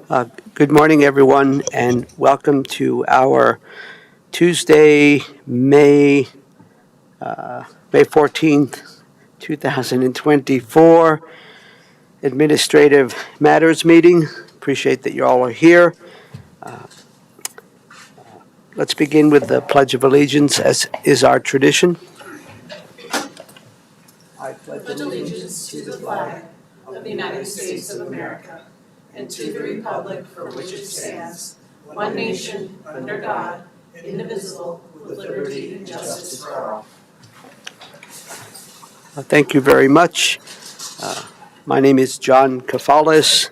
Good morning, everyone, and welcome to our Tuesday, May 14th, 2024 Administrative Matters Meeting. Appreciate that you all are here. Let's begin with the Pledge of Allegiance, as is our tradition. I pledge allegiance to the flag of the United States of America and to the republic for which it stands, one nation, under God, indivisible, with liberty and justice for all. Thank you very much. My name is John Kafalis,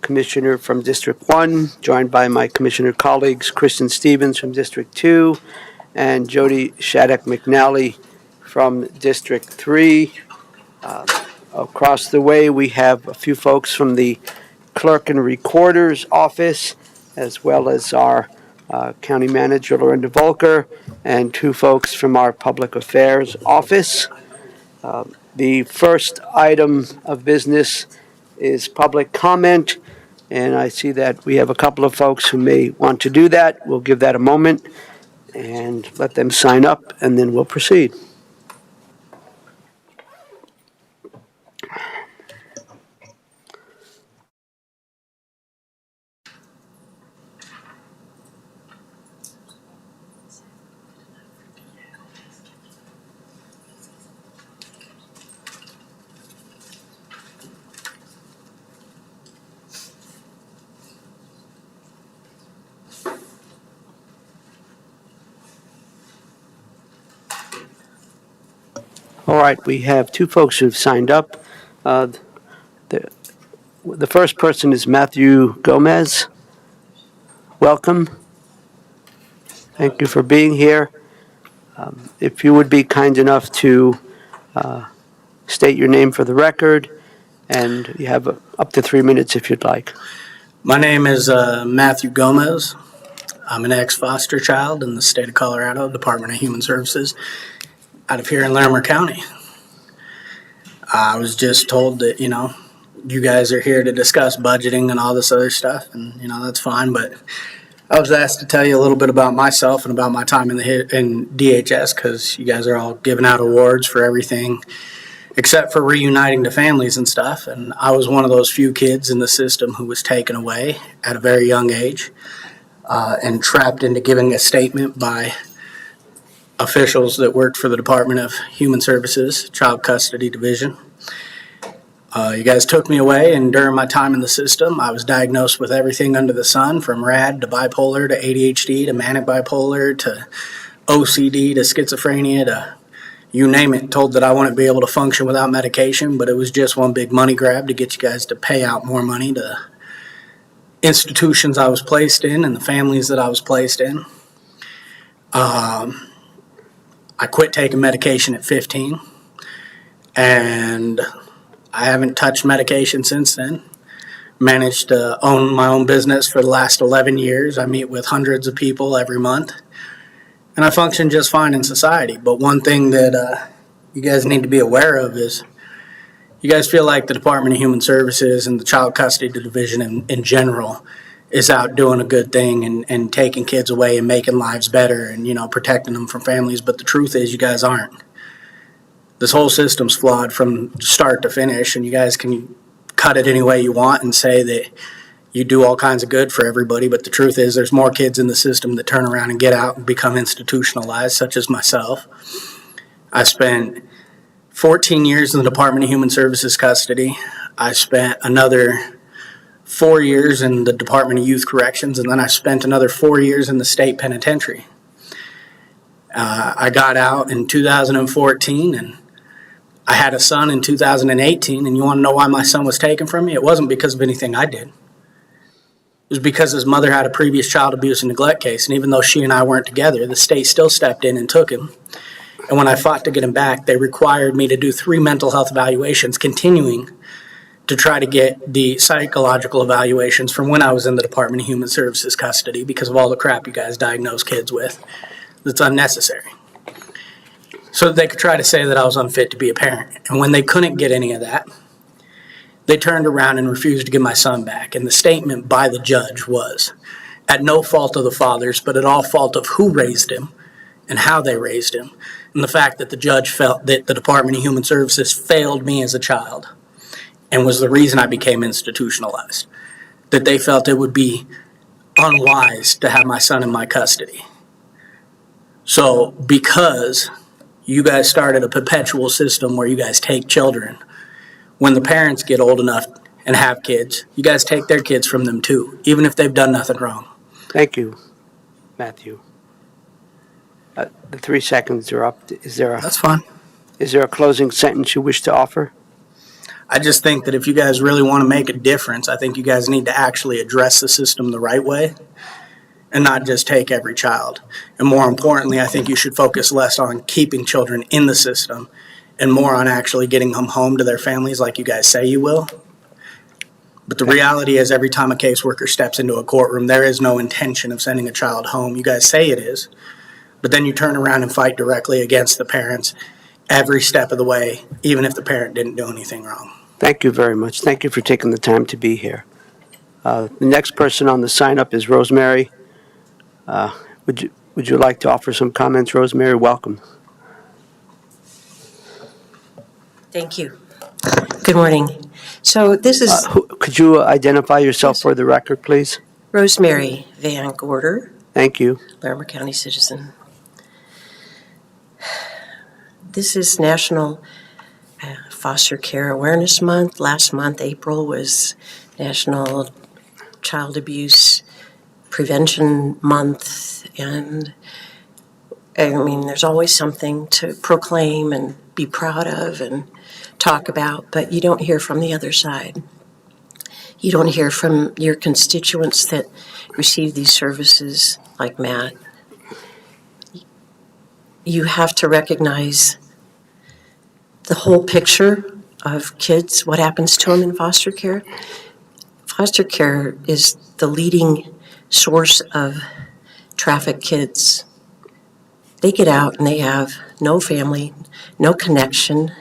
Commissioner from District 1, joined by my Commissioner colleagues Kristen Stevens from District 2 and Jody Shattuck McNally from District 3. Across the way, we have a few folks from the Clerk and Recorder's Office, as well as our County Manager, Lorinda Volker, and two folks from our Public Affairs Office. The first item of business is public comment, and I see that we have a couple of folks who may want to do that. We'll give that a moment and let them sign up, and then we'll proceed. All right, we have two folks who've signed up. The first person is Matthew Gomez. Welcome. Thank you for being here. If you would be kind enough to state your name for the record, and you have up to 3 minutes if you'd like. My name is Matthew Gomez. I'm an ex-foster child in the state of Colorado, Department of Human Services, out of here in Larimer County. I was just told that, you guys are here to discuss budgeting and all this other stuff, and, that's fine, but I was asked to tell you a little bit about myself and about my time in DHS, because you guys are all giving out awards for everything except for reuniting the families and stuff, and I was one of those few kids in the system who was taken away at a very young age and trapped into giving a statement by officials that worked for the Department of Human Services, Child Custody Division. You guys took me away, and during my time in the system, I was diagnosed with everything under the sun, from RAD to bipolar to ADHD to manic bipolar to OCD to schizophrenia to you name it. Told that I wouldn't be able to function without medication, but it was just one big money grab to get you guys to pay out more money to the institutions I was placed in and the families that I was placed in. I quit taking medication at 15, and I haven't touched medication since then. Managed to own my own business for the last 11 years. I meet with hundreds of people every month, and I function just fine in society. But one thing that you guys need to be aware of is you guys feel like the Department of Human Services and the Child Custody Division in general is out doing a good thing and taking kids away and making lives better and, protecting them from families. But the truth is you guys aren't. This whole system's flawed from start to finish, and you guys can cut it any way you want and say that you do all kinds of good for everybody. But the truth is there's more kids in the system that turn around and get out and become institutionalized, such as myself. I spent 14 years in the Department of Human Services custody. I spent another 4 years in the Department of Youth Corrections, and then I spent another 4 years in the state penitentiary. I got out in 2014, and I had a son in 2018, and you want to know why my son was taken from me? It wasn't because of anything I did. It was because his mother had a previous child abuse and neglect case, and even though she and I weren't together, the state still stepped in and took him. And when I fought to get him back, they required me to do 3 mental health evaluations, continuing to try to get the psychological evaluations from when I was in the Department of Human Services custody because of all the crap you guys diagnose kids with that's unnecessary. So that they could try to say that I was unfit to be a parent. And when they couldn't get any of that, They turned around and refused to give my son back. And the statement by the judge was, at no fault of the father's, but at all fault of who raised him and how they raised him. And the fact that the judge felt that the Department of Human Services failed me as a child and was the reason I became institutionalized. That they felt it would be unwise to have my son in my custody. So because you guys started a perpetual system where you guys take children, when the parents get old enough and have kids, you guys take their kids from them too, even if they've done nothing wrong. Thank you, Matthew. The 3 seconds are up. That's fine. Is there a closing sentence you wish to offer? I just think that if you guys really want to make a difference, I think you guys need to actually address the system the right way and not just take every child. And more importantly, I think you should focus less on keeping children in the system and more on actually getting them home to their families like you guys say you will. But the reality is every time a caseworker steps into a courtroom, there is no intention of sending a child home. You guys say it is, but then you turn around and fight directly against the parents every step of the way, even if the parent didn't do anything wrong. Thank you very much. Thank you for taking the time to be here. The next person on the sign-up is Rosemary. Would you like to offer some comments, Rosemary? Welcome. Thank you. Good morning. So this is Could you identify yourself for the record, please? Rosemary Van Gorder, Thank you. Larimer County citizen. This is National Foster Care Awareness Month. Last month, April, was National Child Abuse Prevention Month. And I mean, there's always something to proclaim and be proud of and talk about, but you don't hear from the other side. You don't hear from your constituents that receive these services like Matt. You have to recognize the whole picture of kids, what happens to them in foster care. Foster care is the leading source of trafficked kids. They get out and they have no family, no connection.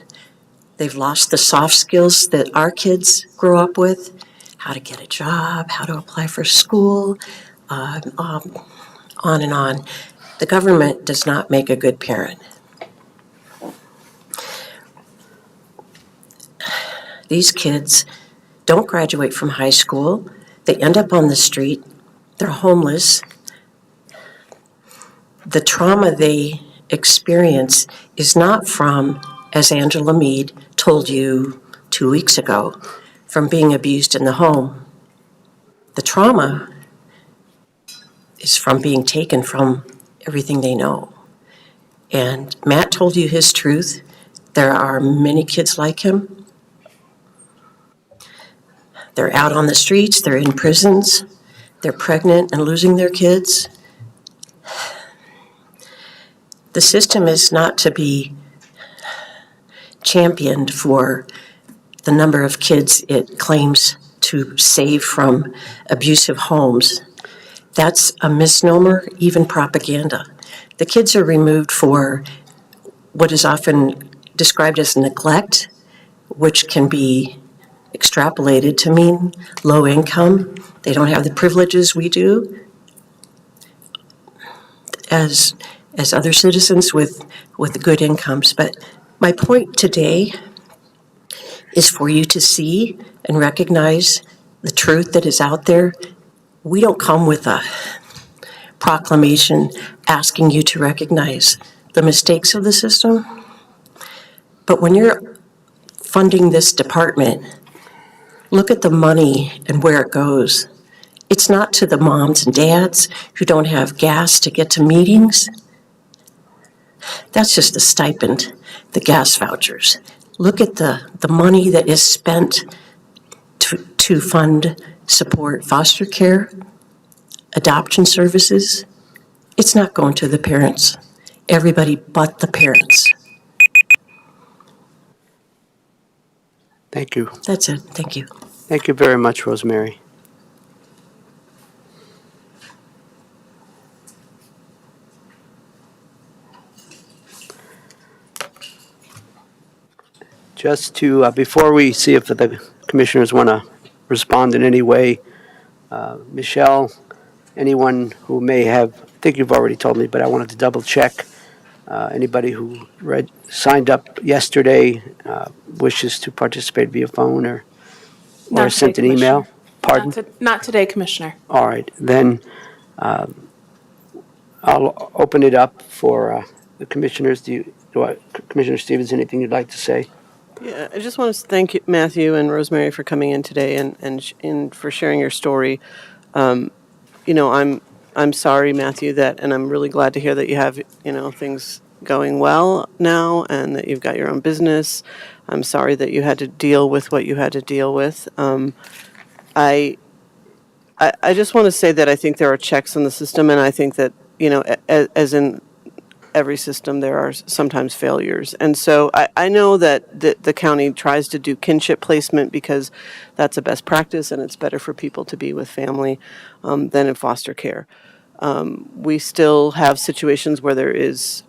They've lost the soft skills that our kids grow up with, how to get a job, how to apply for school, on and on. The government does not make a good parent. These kids don't graduate from high school. They end up on the street. They're homeless. The trauma they experience is not from, as Angela Mead told you 2 weeks ago, from being abused in the home. The trauma is from being taken from everything they know. And Matt told you his truth. There are many kids like him. They're out on the streets, they're in prisons, they're pregnant and losing their kids. The system is not to be championed for the number of kids it claims to save from abusive homes. That's a misnomer, even propaganda. The kids are removed for what is often described as neglect, which can be extrapolated to mean low income. They don't have the privileges we do as other citizens with good incomes. But my point today is for you to see and recognize the truth that is out there. We don't come with a proclamation asking you to recognize the mistakes of the system. But when you're funding this department, look at the money and where it goes. It's not to the moms and dads who don't have gas to get to meetings. That's just a stipend, the gas vouchers. Look at the money that is spent to fund, support foster care, adoption services. It's not going to the parents, everybody but the parents. Thank you. That's it. Thank you. Thank you very much, Rosemary. Just to, before we see if the commissioners want to respond in any way. Michelle, anyone who may have, I think you've already told me, but I wanted to double check. Anybody who signed up yesterday wishes to participate via phone or Not today, sent an email? Commissioner. Pardon? Not today, Commissioner. All right, then I'll open it up for the commissioners. Commissioner Stevens, anything you'd like to say? Yeah, I just want to thank you, Matthew and Rosemary, for coming in today and for sharing your story. I'm sorry, Matthew, and I'm really glad to hear that you have things going well now and that you've got your own business. I'm sorry that you had to deal with what you had to deal with. I just want to say that I think there are checks in the system, and I think that as in every system, there are sometimes failures. And so I know that the county tries to do kinship placement because that's a best practice and it's better for people to be with family than in foster care. We still have situations where there is,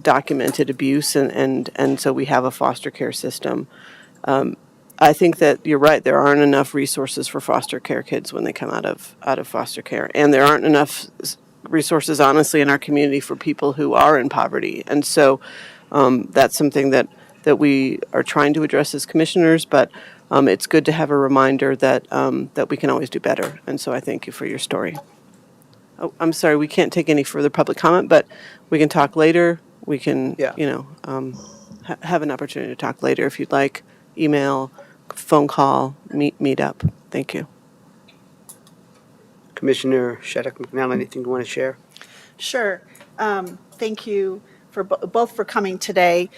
documented abuse, and so we have a foster care system. I think that you're right. There aren't enough resources for foster care kids when they come out of foster care, and there aren't enough resources, honestly, in our community for people who are in poverty. And so that's something that we are trying to address as commissioners. But it's good to have a reminder that that we can always do better. And so I thank you for your story. Oh, I'm sorry, we can't take any further public comment, but we can talk later. We can, Yeah. have an opportunity to talk later if you'd like. Email, phone call, meet up. Thank you. Commissioner Shattuck McNally, anything you want to share? Sure. Thank you for both for coming today.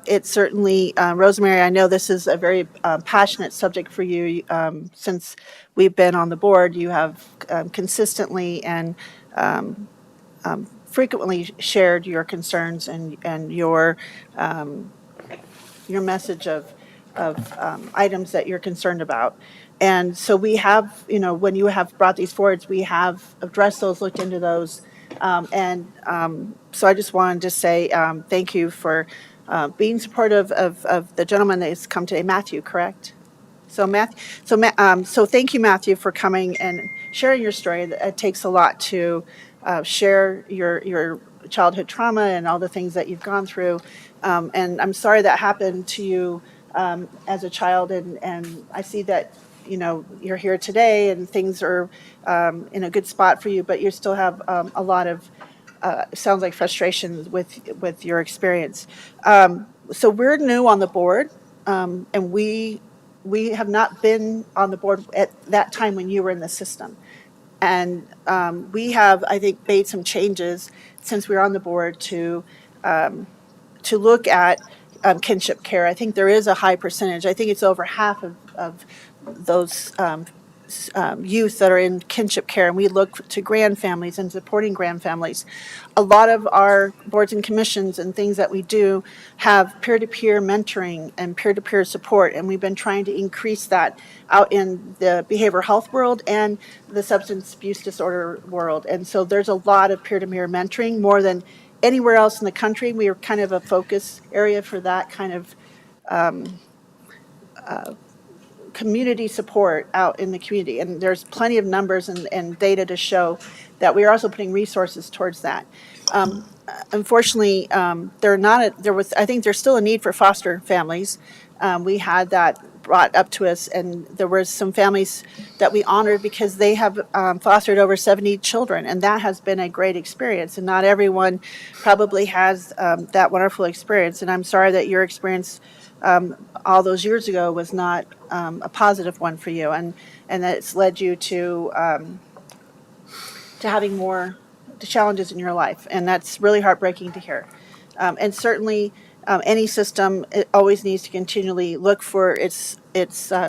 It's certainly, Rosemary, I know this is a very passionate subject for you. Since we've been on the board, you have consistently and frequently shared your concerns and your message of items that you're concerned about. And so we have, when you have brought these forwards, we have addressed those, looked into those. So I just wanted to say thank you for being supportive of the gentleman that has come today, Matthew, correct? So so thank you, Matthew, for coming and sharing your story. It takes a lot to share your childhood trauma and all the things that you've gone through. And I'm sorry that happened to you as a child. And I see that you're here today and things are in a good spot for you, but you still have a lot of sounds like frustration with your experience. So we're new on the board, and we have not been on the board at that time when you were in the system. And we have, I think, made some changes since we were on the board to look at kinship care. I think there is a high percentage. I think it's over half of those youth that are in kinship care, and we look to grand families and supporting grand families. A lot of our boards and commissions and things that we do have peer-to-peer mentoring and peer-to-peer support, and we've been trying to increase that out in the behavioral health world and the substance abuse disorder world. And so there's a lot of peer-to-peer mentoring, more than anywhere else in the country. We are kind of a focus area for that kind of community support out in the community. And there's plenty of numbers and data to show that we are also putting resources towards that. Unfortunately, I think there's still a need for foster families. We had that brought up to us, and there were some families that we honored because they have fostered over 70 children, and that has been a great experience. And not everyone probably has that wonderful experience. And I'm sorry that your experience all those years ago was not a positive one for you, and that it's led you to having more challenges in your life, and that's really heartbreaking to hear. And certainly, any system, it always needs to continually look for its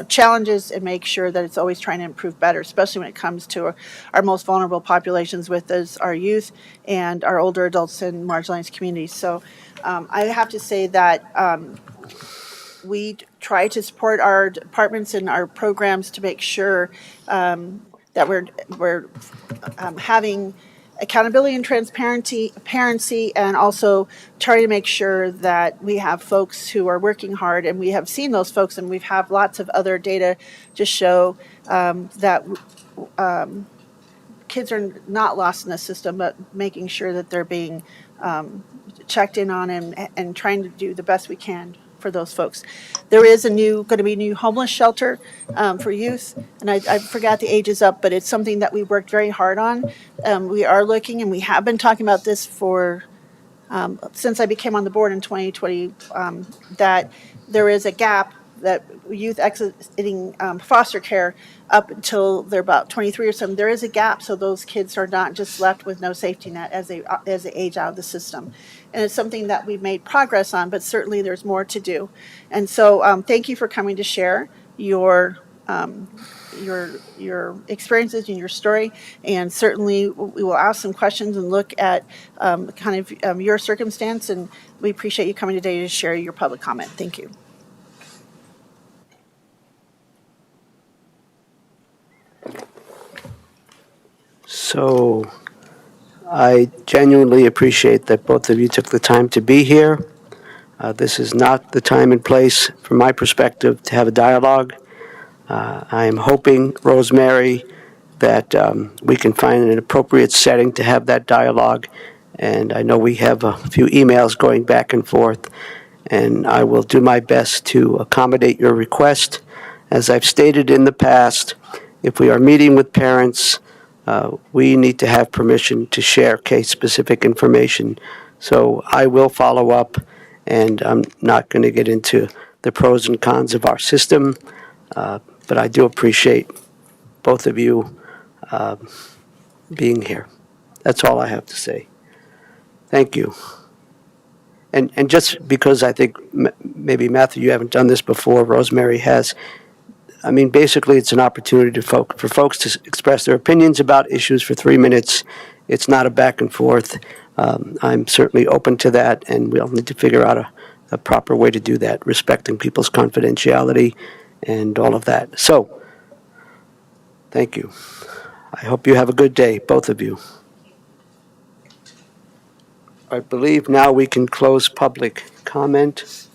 challenges and make sure that it's always trying to improve better, especially when it comes to our most vulnerable populations, with those our youth and our older adults in marginalized communities. So I have to say that we try to support our departments and our programs to make sure that we're having accountability and transparency, and also trying to make sure that we have folks who are working hard, and we have seen those folks, and we've have lots of other data to show that kids are not lost in the system, but making sure that they're being checked in on and trying to do the best we can for those folks. There is going to be a new homeless shelter for youth, and I forgot the ages up, but it's something that we worked very hard on. We are looking, and we have been talking about this for since I became on the board in 2020, that there is a gap that youth exiting foster care up until they're about 23 or something, there is a gap, so those kids are not just left with no safety net as they age out of the system. And it's something that we've made progress on, but certainly there's more to do. And so thank you for coming to share your experiences and your story, and certainly we will ask some questions and look at your circumstance, and we appreciate you coming today to share your public comment. Thank you. So I genuinely appreciate that both of you took the time to be here. This is not the time and place, from my perspective, to have a dialogue. I am hoping, Rosemary, that we can find an appropriate setting to have that dialogue. And I know we have a few emails going back and forth, and I will do my best to accommodate your request. As I've stated in the past, if we are meeting with parents, we need to have permission to share case-specific information. So I will follow up, and I'm not going to get into the pros and cons of our system, but I do appreciate both of you being here. That's all I have to say. Thank you. And just because I think maybe, Matthew, you haven't done this before, Rosemary has, I mean, basically it's an opportunity for folks to express their opinions about issues for 3 minutes. It's not a back and forth. I'm certainly open to that, and we'll need to figure out a proper way to do that, respecting people's confidentiality and all of that. So, thank you. I hope you have a good day, both of you. I believe now we can close public comment.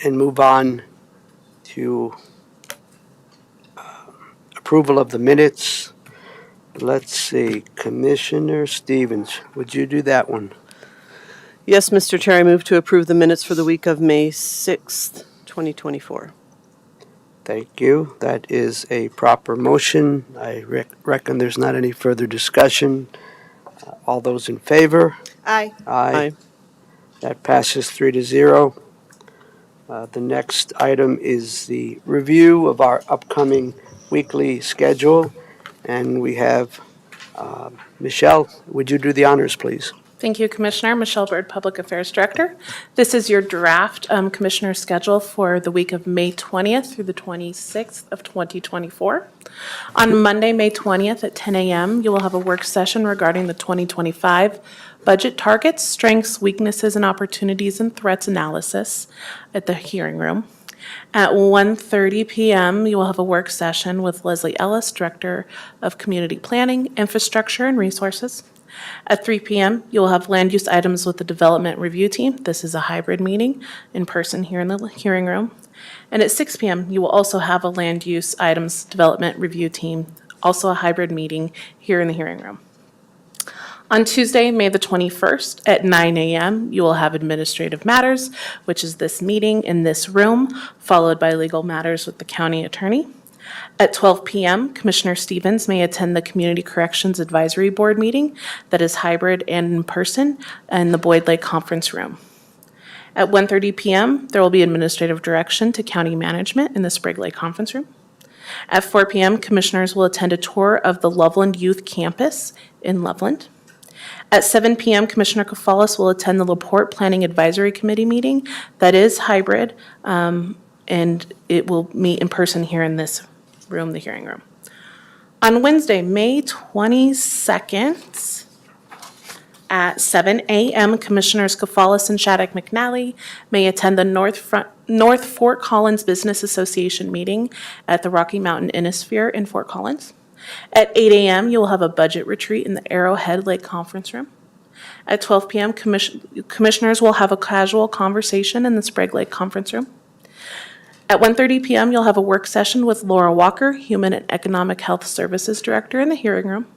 And move on to approval of the minutes. Let's see, Commissioner Stevens, would you do that one? Yes, Mr. Chair, I move to approve the minutes for the week of May 6th, 2024. Thank you. That is a proper motion. I reckon there's not any further discussion. All those in favor? Aye. Aye. That passes 3-0. The next item is the review of our upcoming weekly schedule. And we have Michelle, would you do the honors, please? Thank you, Commissioner. Michelle Bird, Public Affairs Director. This is your draft Commissioner schedule for the week of May 20th through the 26th of 2024. On Monday, May 20th at 10 a.m., you will have a work session regarding the 2025 budget targets, strengths, weaknesses, and opportunities and threats analysis at the hearing room. At 1:30 p.m., you will have a work session with Leslie Ellis, Director of Community Planning, Infrastructure, and Resources. At 3 p.m., you will have land use items with the Development Review Team. This is a hybrid meeting in person here in the hearing room. And at 6 p.m., you will also have a Land Use Items Development Review Team, also a hybrid meeting here in the hearing room. On Tuesday, May the 21st at 9 a.m., you will have Administrative Matters, which is this meeting in this room, followed by Legal Matters with the County Attorney. At 12 p.m., Commissioner Stevens may attend the Community Corrections Advisory Board meeting that is hybrid and in person in the Boyd Lake Conference Room. At 1:30 p.m., there will be administrative direction to County Management in the Sprague Lake Conference Room. At 4 p.m., Commissioners will attend a tour of the Loveland Youth Campus in Loveland. At 7 p.m., Commissioner Kafalis will attend the LaPorte Planning Advisory Committee meeting that is hybrid, and it will meet in person here in this room, the hearing room. On Wednesday, May 22nd, At 7 a.m., Commissioners Kafalis and Shattuck McNally may attend the North Fort Collins Business Association meeting at the Rocky Mountain Innisphere in Fort Collins. At 8 a.m., you will have a budget retreat in the Arrowhead Lake Conference Room. At 12 p.m., commissioners will have a casual conversation in the Sprague Lake Conference Room. At 1:30 p.m., you'll have a work session with Laura Walker, Human and Economic Health Services Director, in the hearing room.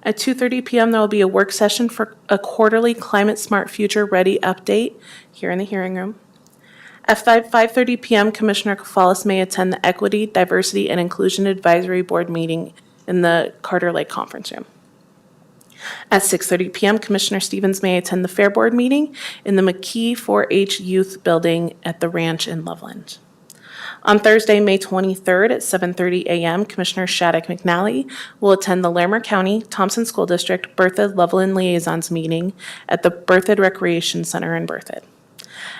At 2:30 p.m., there will be a work session for a quarterly Climate Smart Future Ready update here in the hearing room. At 5:30 p.m., Commissioner Kafalis may attend the Equity, Diversity, and Inclusion Advisory Board meeting in the Carter Lake Conference Room. At 6:30 p.m., Commissioner Stevens may attend the Fair Board meeting in the McKee 4-H Youth Building at the Ranch in Loveland. On Thursday, May 23rd at 7:30 a.m., Commissioner Shattuck McNally will attend the Larimer County Thompson School District Berthoud Loveland Liaisons meeting at the Berthoud Recreation Center in Berthoud.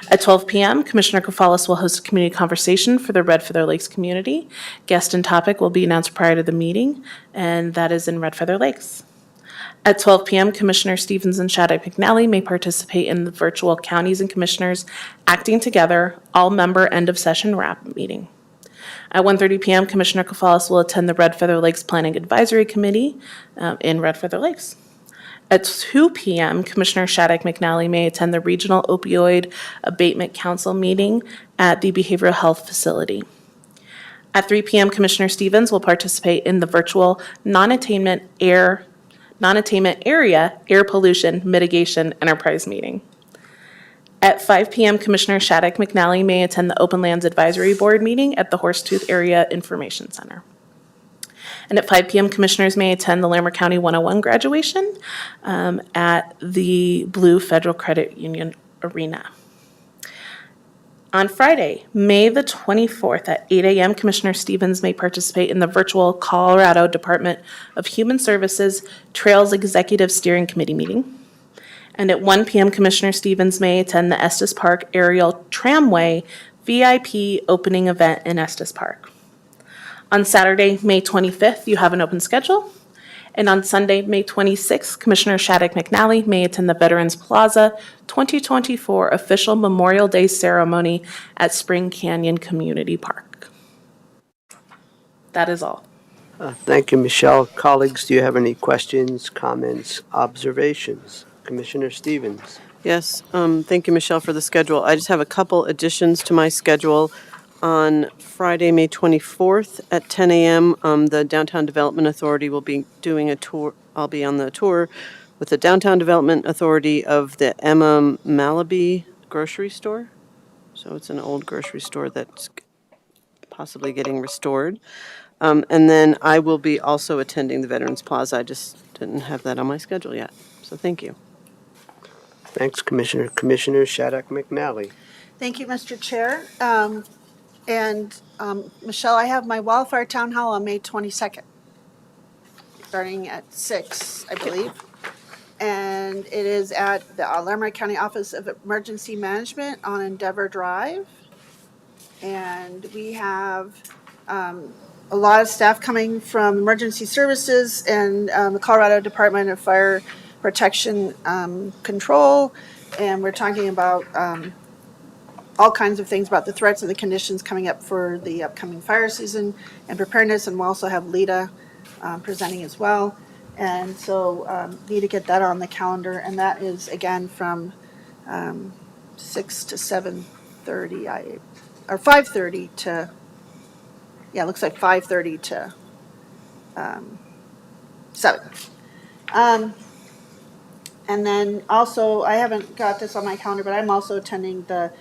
At 12 p.m., Commissioner Kafalis will host a community conversation for the Red Feather Lakes community. Guest and topic will be announced prior to the meeting, and that is in Red Feather Lakes. At 12 p.m., Commissioner Stevens and Shattuck McNally may participate in the virtual Counties and Commissioners Acting Together all-member end-of-session wrap meeting. At 1:30 p.m., Commissioner Kafalis will attend the Red Feather Lakes Planning Advisory Committee in Red Feather Lakes. At 2 p.m., Commissioner Shattuck McNally may attend the Regional Opioid Abatement Council meeting at the Behavioral Health Facility. At 3 p.m., Commissioner Stevens will participate in the virtual non-attainment area air pollution mitigation enterprise meeting. At 5 p.m., Commissioner Shattuck McNally may attend the Open Lands Advisory Board meeting at the Horsetooth Area Information Center. And at 5 p.m., commissioners may attend the Larimer County 101 graduation at the Blue Federal Credit Union Arena. On Friday, May the 24th at 8 a.m., Commissioner Stevens may participate in the virtual Colorado Department of Human Services Trails Executive Steering Committee meeting. And at 1 p.m., Commissioner Stevens may attend the Estes Park Aerial Tramway VIP opening event in Estes Park. On Saturday, May 25th, you have an open schedule. And on Sunday, May 26th, Commissioner Shattuck McNally may attend the Veterans Plaza 2024 official Memorial Day ceremony at Spring Canyon Community Park. That is all. Thank you, Michelle. Colleagues, do you have any questions, comments, observations? Commissioner Stevens. Yes, thank you, Michelle, for the schedule. I just have a couple additions to my schedule. On Friday, May 24th at 10 a.m., the Downtown Development Authority will be doing a tour. I'll be on the tour with the Downtown Development Authority of the Emma Malaby grocery store. So it's an old grocery store that's possibly getting restored. And then I will be also attending the Veterans Plaza. I just didn't have that on my schedule yet. So thank you. Thanks, Commissioner. Commissioner Shattuck McNally. Thank you, Mr. Chair. Michelle, I have my Wildfire Town Hall on May 22nd, starting at 6, I believe. And it is at the Larimer County Office of Emergency Management on Endeavor Drive. And we have a lot of staff coming from Emergency Services and the Colorado Department of Fire Protection Control. And we're talking about all kinds of things about the threats and the conditions coming up for the upcoming fire season and preparedness. And we'll also have Lita presenting as well. And so need to get that on the calendar. And that is, again, from 6 to 7:30, or 5:30 to, yeah, it looks like 5:30 to 7. And then also, I haven't got this on my calendar, but I'm also attending the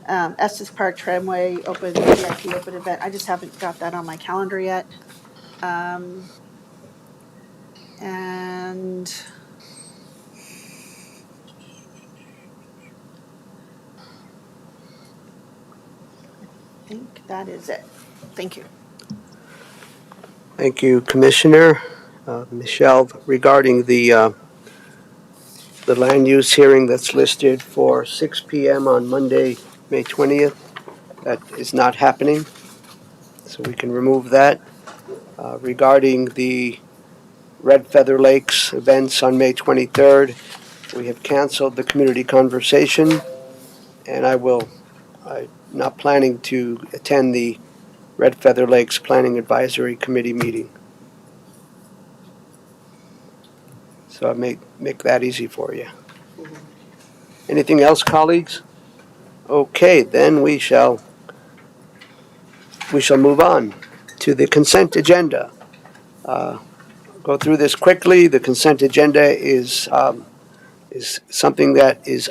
Estes Park Tramway VIP open event. I just haven't got that on my calendar yet. And I think that is it. Thank you. Thank you, Commissioner. Michelle, regarding the land use hearing that's listed for 6 p.m. on Monday, May 20th, that is not happening, so we can remove that. Regarding the Red Feather Lakes events on May 23rd, We have canceled the community conversation, and I'm not planning to attend the Red Feather Lakes Planning Advisory Committee meeting. So I make that easy for you. Anything else, colleagues? Okay, then we shall move on to the consent agenda. Go through this quickly. The consent agenda is something that is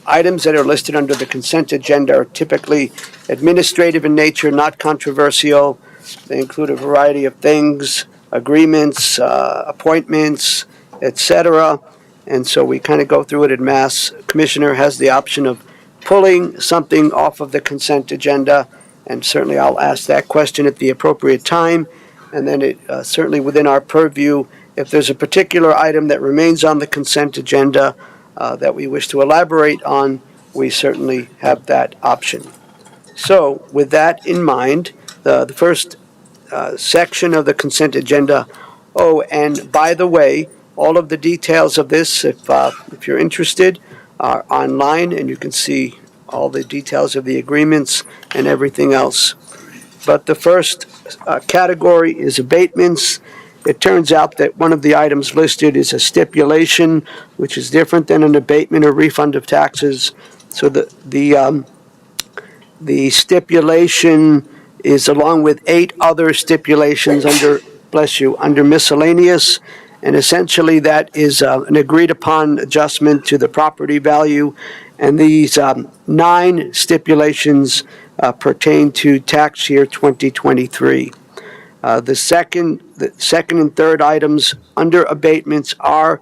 items that are listed under the consent agenda are typically administrative in nature, not controversial. They include a variety of things, agreements, appointments, etc. And so we kind of go through it en masse. Commissioner has the option of pulling something off of the consent agenda, and certainly I'll ask that question at the appropriate time. And then it certainly within our purview, if there's a particular item that remains on the consent agenda that we wish to elaborate on, we certainly have that option. So with that in mind, the first section of the consent agenda. Oh, and by the way, all of the details of this, if you're interested, are online, and you can see all the details of the agreements and everything else. But the first category is abatements. It turns out that one of the items listed is a stipulation, which is different than an abatement or refund of taxes. So the stipulation is along with 8 other stipulations under miscellaneous, and essentially that is an agreed upon adjustment to the property value. And these 9 stipulations pertain to tax year 2023. The second and third items under abatements are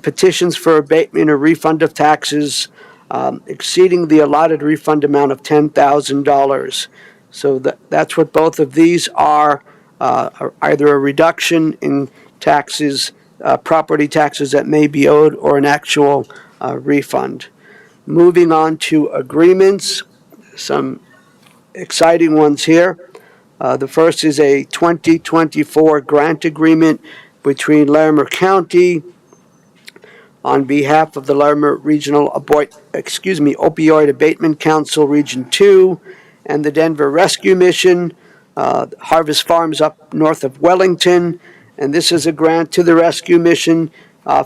petitions for abatement or refund of taxes exceeding the allotted refund amount of $10,000. So that's what both of these are either a reduction in taxes, property taxes that may be owed, or an actual refund. Moving on to agreements, some exciting ones here. The first is a 2024 grant agreement between Larimer County on behalf of the Larimer Regional Opioid Abatement Council Region 2 and the Denver Rescue Mission, Harvest Farms up north of Wellington. And this is a grant to the Rescue Mission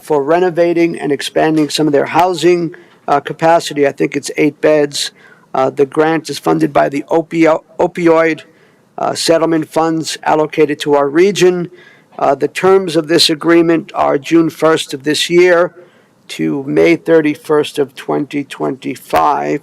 for renovating and expanding some of their housing capacity. I think it's 8 beds. The grant is funded by the opioid settlement funds allocated to our region. The terms of this agreement are June 1st of this year to May 31st of 2025.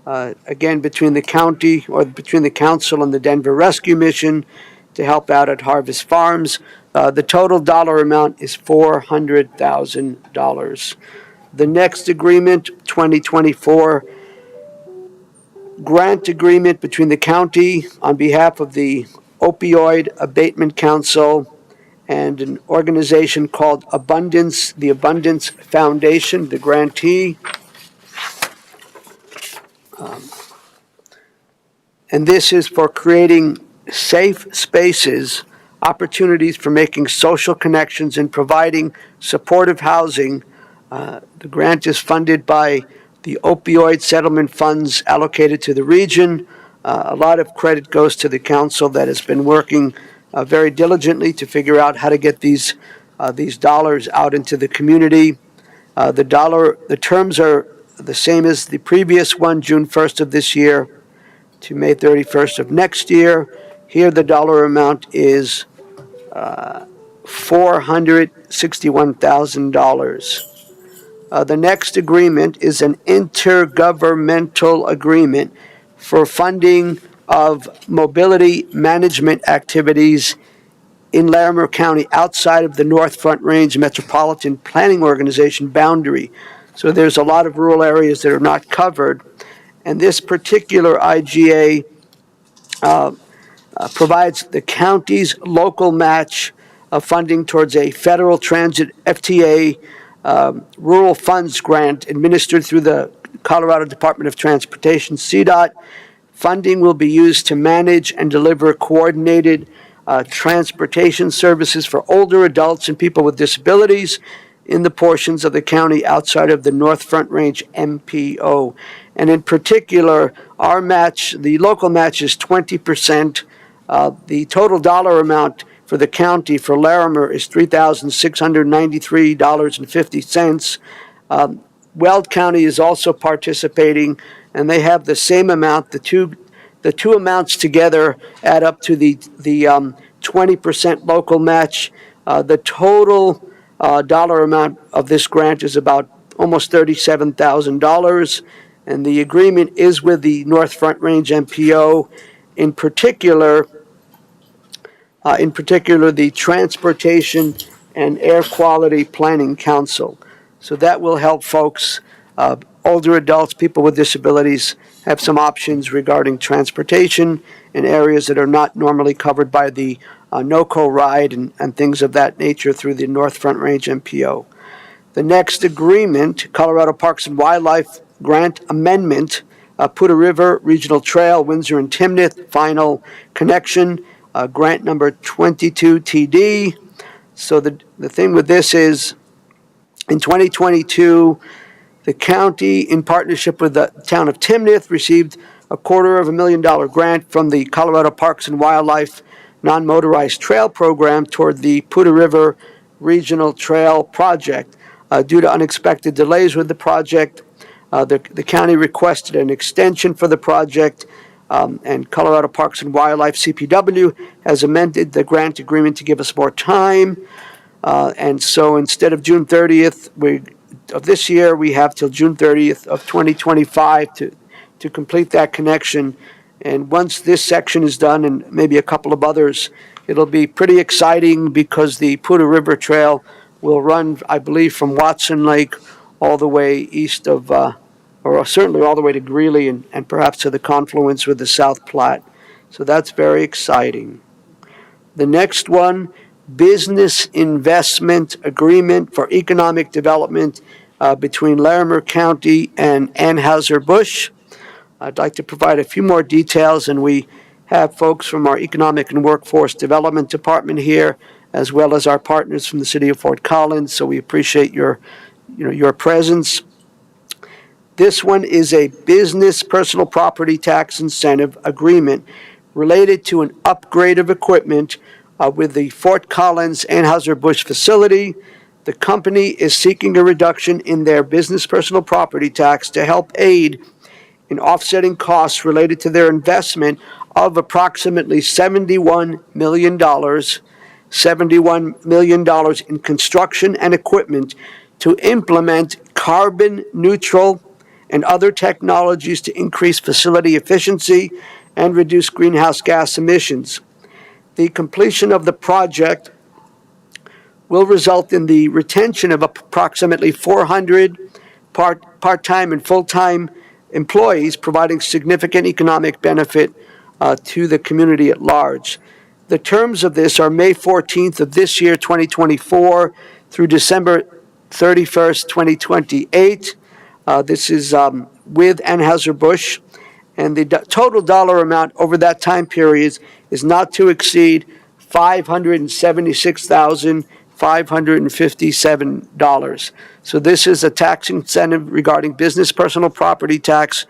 Again, between the county, or between the council and the Denver Rescue Mission to help out at Harvest Farms. The total dollar amount is $400,000. The next agreement, 2024 grant agreement between the county on behalf of the Opioid Abatement Council and an organization called the Abundance Foundation, the grantee. And this is for creating safe spaces, opportunities for making social connections and providing supportive housing. The grant is funded by the opioid settlement funds allocated to the region. A lot of credit goes to the council that has been working very diligently to figure out how to get these dollars out into the community. The terms are the same as the previous one, June 1st of this year to May 31st of next year. Here the dollar amount is $461,000. The next agreement is an intergovernmental agreement for funding of mobility management activities in Larimer County outside of the North Front Range Metropolitan Planning Organization boundary. So there's a lot of rural areas that are not covered. And this particular IGA provides the county's local match of funding towards a federal transit FTA rural funds grant administered through the Colorado Department of Transportation, CDOT. Funding will be used to manage and deliver coordinated transportation services for older adults and people with disabilities. in the portions of the county outside of the North Front Range MPO. And in particular, our match, the local match is 20%. The total dollar amount for the county for Larimer is $3,693.50. Weld County is also participating, and they have the same amount. The two amounts together add up to the 20% local match. The total dollar amount of this grant is about almost $37,000, and the agreement is with the North Front Range MPO, in particular, the Transportation and Air Quality Planning Council. So that will help folks, older adults, people with disabilities, have some options regarding transportation in areas that are not normally covered by the NOCO ride and things of that nature through the North Front Range MPO. The next agreement, Colorado Parks and Wildlife Grant Amendment, Poudre River Regional Trail, Windsor and Timnath, final connection, grant number 22 TD. So the thing with this is, in 2022, the county, in partnership with the town of Timnath, received a $250,000 grant from the Colorado Parks and Wildlife Non-Motorized Trail Program toward the Poudre River Regional Trail Project. Due to unexpected delays with the project, the county requested an extension for the project, and Colorado Parks and Wildlife, CPW, has amended the grant agreement to give us more time. And so instead of June 30th of this year, we have till June 30th of 2025 to complete that connection. And once this section is done, and maybe a couple of others, it'll be pretty exciting because the Poudre River Trail will run, I believe, from Watson Lake all the way east of, or certainly all the way to Greeley and perhaps to the confluence with the South Platte. So that's very exciting. The next one, Business Investment Agreement for Economic Development between Larimer County and Anheuser-Busch. I'd like to provide a few more details, and we have folks from our Economic and Workforce Development Department here, as well as our partners from the city of Fort Collins, so we appreciate your presence. This one is a business personal property tax incentive agreement related to an upgrade of equipment with the Fort Collins Anheuser-Busch facility. The company is seeking a reduction in their business personal property tax to help aid in offsetting costs related to their investment of approximately $71 million in construction and equipment to implement carbon neutral and other technologies to increase facility efficiency and reduce greenhouse gas emissions. The completion of the project will result in the retention of approximately 400 part-time and full-time employees, providing significant economic benefit to the community at large. The terms of this are May 14th of this year, 2024, through December 31st, 2028. This is with Anheuser-Busch, and the total dollar amount over that time period is not to exceed $576,557. So this is a tax incentive regarding business personal property tax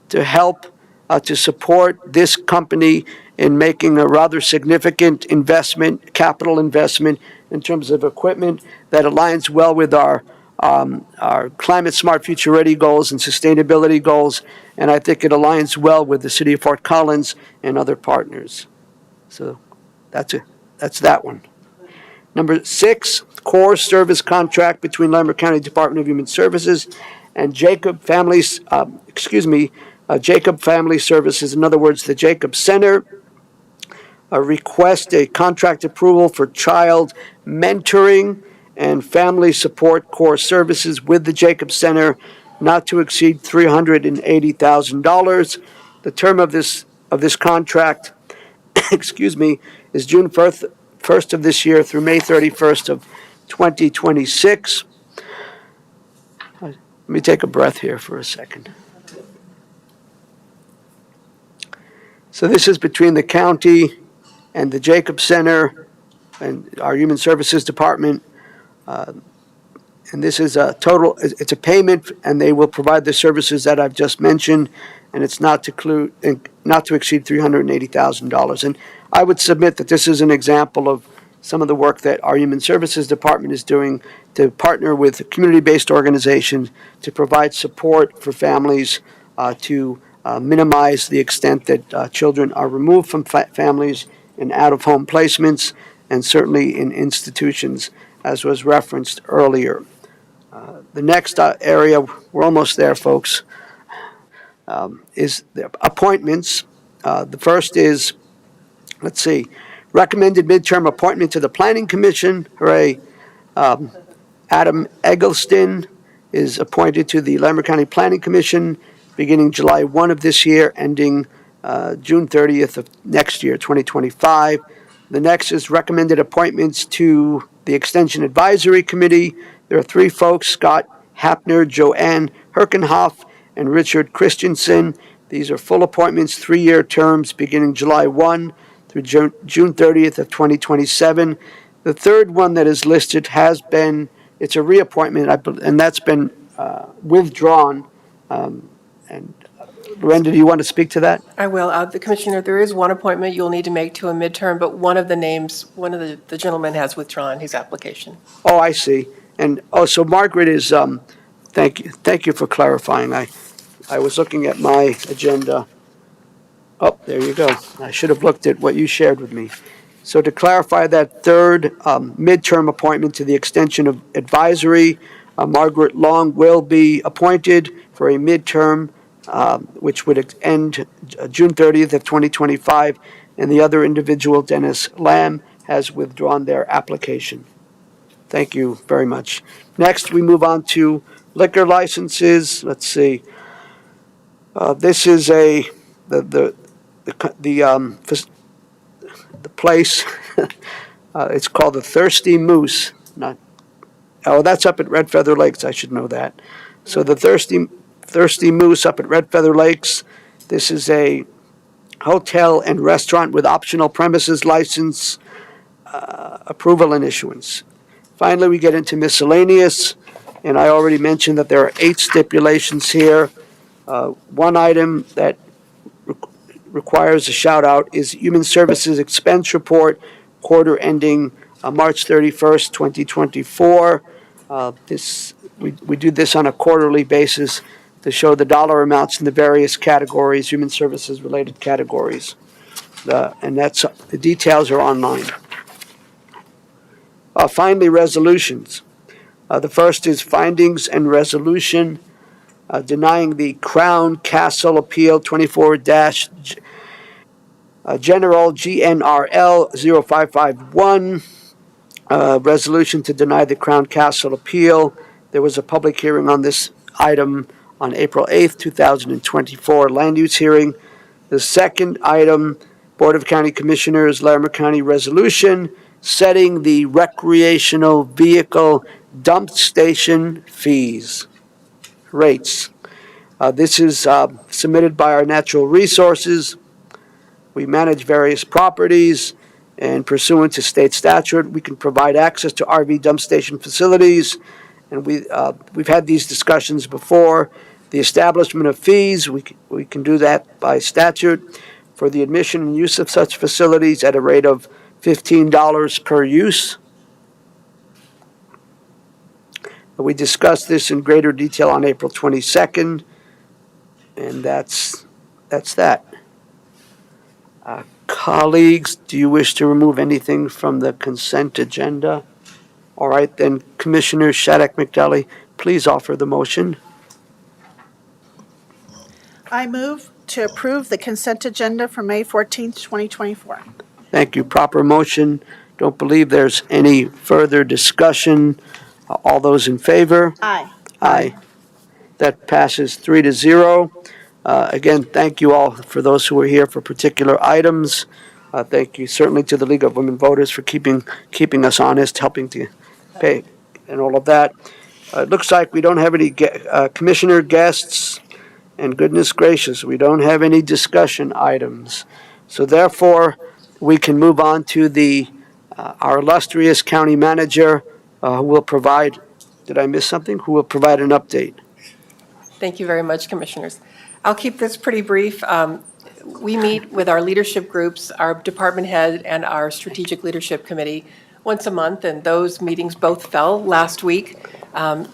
to help to support this company in making a rather significant investment, capital investment in terms of equipment that aligns well with our climate smart, future ready goals and sustainability goals, and I think it aligns well with the city of Fort Collins and other partners. So that's it. That's that one. Number 6, core service contract between Larimer County Department of Human Services and Jacob Family Services. In other words, the Jacob Center. Request a contract approval for child mentoring and family support core services with the Jacob Center, not to exceed $380,000. The term of this contract, is June 1st of this year through May 31st of 2026. Let me take a breath here for a second. So this is between the county and the Jacob Center and our Human Services Department. And this is a total, it's a payment, and they will provide the services that I've just mentioned, and it's not to exceed $380,000. And I would submit that this is an example of some of the work that our Human Services Department is doing to partner with community-based organizations to provide support for families to minimize the extent that children are removed from families in out-of-home placements, and certainly in institutions, as was referenced earlier. The next area, we're almost there, folks, is the appointments. The first is, let's see, recommended midterm appointment to the Planning Commission. Hooray. Adam Eggleston is appointed to the Larimer County Planning Commission beginning July 1 of this year, ending June 30th of next year, 2025. The next is recommended appointments to the Extension Advisory Committee. There are three folks, Scott Hapner, Joanne Herkenhoff, and Richard Christensen. These are full appointments, 3-year terms beginning July 1 through June 30th of 2027. The third one that is listed it's a reappointment, and that's been withdrawn. And Lorinda, do you want to speak to that? I will. The Commissioner, there is one appointment you'll need to make to a midterm, but one of the gentlemen has withdrawn his application. Oh, I see. And, so Margaret is, thank you for clarifying. I was looking at my agenda. Oh, there you go. I should have looked at what you shared with me. So to clarify that third midterm appointment to the Extension of Advisory, Margaret Long will be appointed for a midterm, which would end June 30th of 2025, and the other individual, Dennis Lamb, has withdrawn their application. Thank you very much. Next, we move on to liquor licenses. Let's see. This is the place. It's called the Thirsty Moose. That's up at Red Feather Lakes. I should know that. So the Thirsty Moose up at Red Feather Lakes. This is a hotel and restaurant with optional premises license, approval and issuance. Finally, we get into miscellaneous, and I already mentioned that there are 8 stipulations here. One item that requires a shout-out is Human Services Expense Report, quarter ending March 31st, 2024. We do this on a quarterly basis to show the dollar amounts in the various categories, human services-related categories. And the details are online. Finally, resolutions. The first is findings and resolution denying the Crown Castle Appeal 24- General GNRL 0551, resolution to deny the Crown Castle Appeal. There was a public hearing on this item on April 8th, 2024, land use hearing. The second item, Board of County Commissioners, Larimer County resolution setting the recreational vehicle dump station fees rates. This is submitted by our Natural Resources. We manage various properties, and pursuant to state statute, we can provide access to RV dump station facilities. And we've had these discussions before. The establishment of fees, we can do that by statute for the admission and use of such facilities at a rate of $15 per use. We discussed this in greater detail on April 22nd, and that's that. Colleagues, do you wish to remove anything from the consent agenda? All right, then, Commissioner Shattuck McDelly, please offer the motion. I move to approve the consent agenda for May 14th, 2024. Thank you. Proper motion. Don't believe there's any further discussion. All those in favor? Aye. Aye. That passes 3-0. Again, thank you all for those who are here for particular items. Thank you certainly to the League of Women Voters for keeping us honest, helping to pay, and all of that. It looks like we don't have any commissioner guests, and goodness gracious, we don't have any discussion items. So therefore, we can move on to our illustrious county manager who will provide Did I miss something? Who will provide an update? Thank you very much, Commissioners. I'll keep this pretty brief. We meet with our leadership groups, our department head, and our strategic leadership committee once a month, and those meetings both fell last week.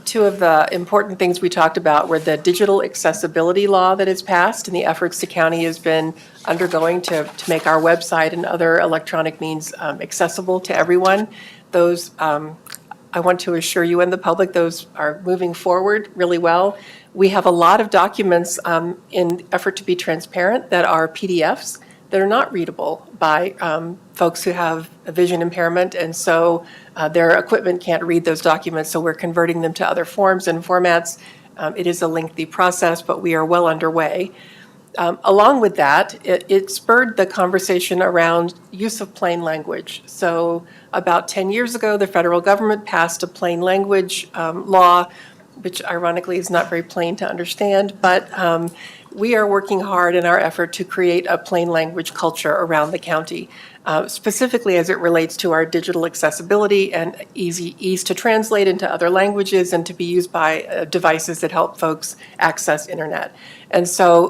Two of the important things we talked about were the digital accessibility law that has passed and the efforts the county has been undergoing to make our website and other electronic means accessible to everyone. Those, I want to assure you and the public, those are moving forward really well. We have a lot of documents in effort to be transparent that are PDFs that are not readable by folks who have a vision impairment, and so their equipment can't read those documents, so we're converting them to other forms and formats. It is a lengthy process, but we are well underway. Along with that, it spurred the conversation around use of plain language. So about 10 years ago, the federal government passed a plain language law, which ironically is not very plain to understand, but we are working hard in our effort to create a plain language culture around the county, specifically as it relates to our digital accessibility and ease to translate into other languages and to be used by devices that help folks access internet. And so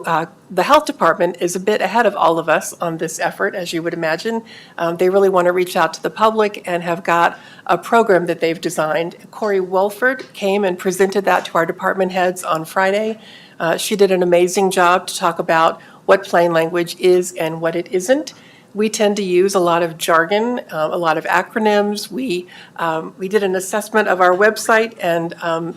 the health department is a bit ahead of all of us on this effort, as you would imagine. They really want to reach out to the public and have got a program that they've designed. Corey Wolford came and presented that to our department heads on Friday. She did an amazing job to talk about what plain language is and what it isn't. We tend to use a lot of jargon, a lot of acronyms. We did an assessment of our website, and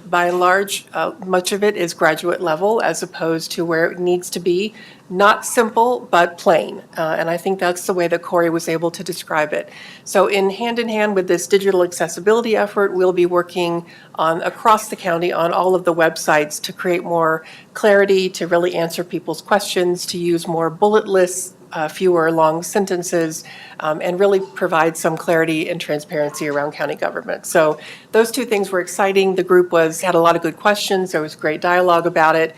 by and large, much of it is graduate level as opposed to where it needs to be. Not simple, but plain. And I think that's the way that Corey was able to describe it. So in hand with this digital accessibility effort, we'll be working on across the county on all of the websites to create more clarity, to really answer people's questions, to use more bullet lists, fewer long sentences, and really provide some clarity and transparency around county government. So those two things were exciting. The group had a lot of good questions. There was great dialogue about it.